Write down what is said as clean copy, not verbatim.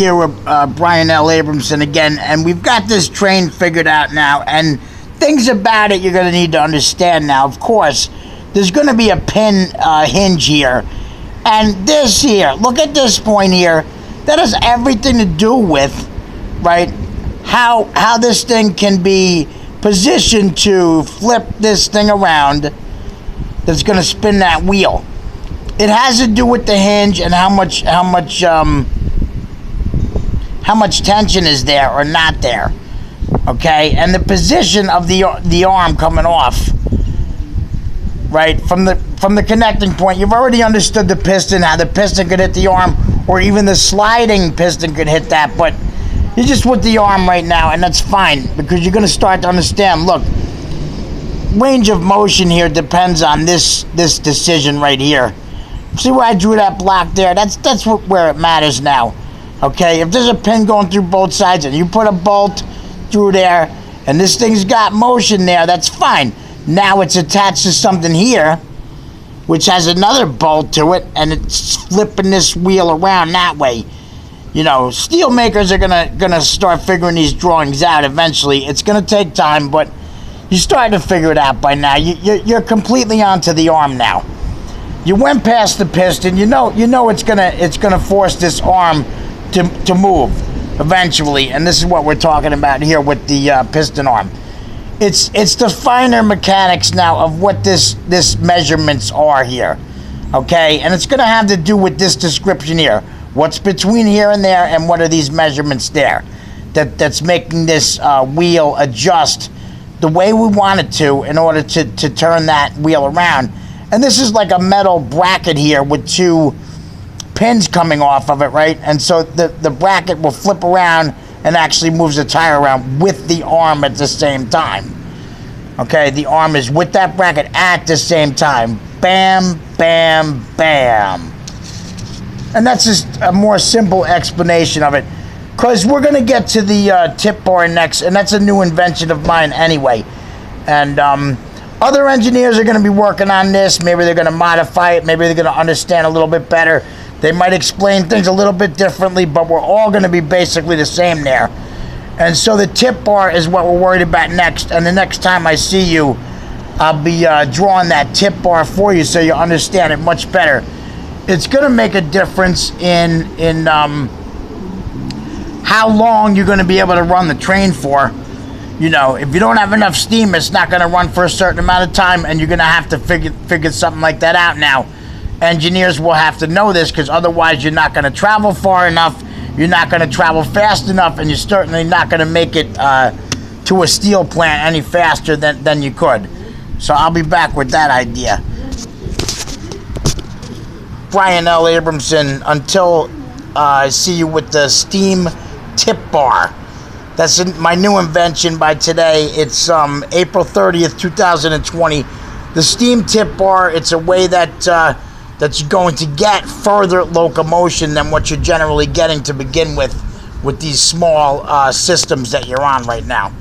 here with Brian L. Abramson again, and we've got this train figured out now, and things about it you're going to need to understand now. Of course, there's going to be a pin hinge here, and this here, look at this point here, that has everything to do with, right, how this thing can be positioned to flip this thing around that's going to spin that wheel. It has to do with the hinge and how much tension is there or not there, okay? And the position of the arm coming off, right, from the connecting point. You've already understood the piston, how the piston could hit the arm, or even the sliding piston could hit that, but you're just with the arm right now, and that's fine, because you're going to start to understand, look, range of motion here depends on this decision right here. See where I drew that block there? That's where it matters now. Okay, if there's a pin going through both sides and you put a bolt through there and this thing's got motion there, that's fine. Now it's attached to something here which has another bolt to it, and it's flipping this wheel around that way. You know, steel makers are gonna start figuring these drawings out eventually. It's gonna take time, but you're starting to figure it out by now. You're completely onto the arm now. You went past the piston. You know it's gonna force this arm to move eventually, and this is what we're talking about here with the piston arm. It's the finer mechanics now of what this measurements are here, okay? And it's gonna have to do with this description here. What's between here and there, and what are these measurements there that's making this wheel adjust the way we want it to in order to turn that wheel around. And this is like a metal bracket here with two pins coming off of it, right? And so the bracket will flip around and actually moves the tire around with the arm at the same time. Okay, the arm is with that bracket at the same time. Bam, bam, bam. And that's just a more simple explanation of it, because we're going to get to the tip bar next, and that's a new invention of mine anyway. And other engineers are going to be working on this. Maybe they're going to modify it. Maybe they're going to understand a little bit better. They might explain things a little bit differently, but we're all going to be basically the same there. And so the tip bar is what we're worried about next. And the next time I see you, I'll be drawing that tip bar for you so you understand it much better. It's going to make a difference in how long you're going to be able to run the train for. You know, if you don't have enough steam, it's not going to run for a certain amount of time, and you're going to have to figure something like that out now. Engineers will have to know this, because otherwise you're not going to travel far enough, you're not going to travel fast enough, and you're certainly not going to make it to a steel plant any faster than you could. So I'll be back with that idea. Brian L. Abramson, until I see you with the steam tip bar. That's my new invention by today. It's April 30th, 2020. The steam tip bar, it's a way that you're going to get further locomotion than what you're generally getting to begin with these small systems that you're on right now.